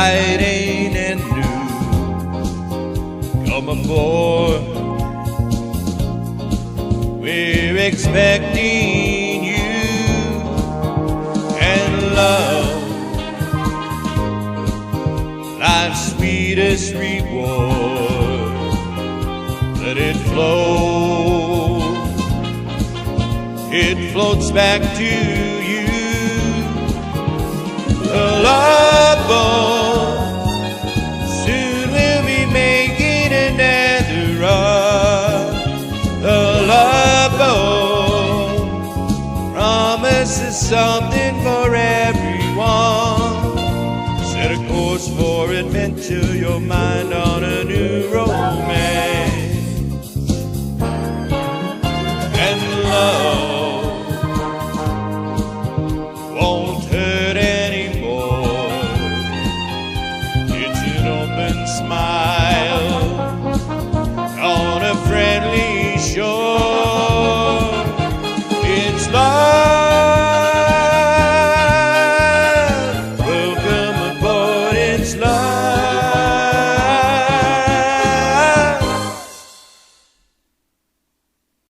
exciting and new. Come aboard, we're expecting you. And love, life's sweetest reward, let it flow, it floats back to you. The love boat, soon we'll be making another run. The love boat promises something for everyone. Set a course for adventure, your mind on a new romance.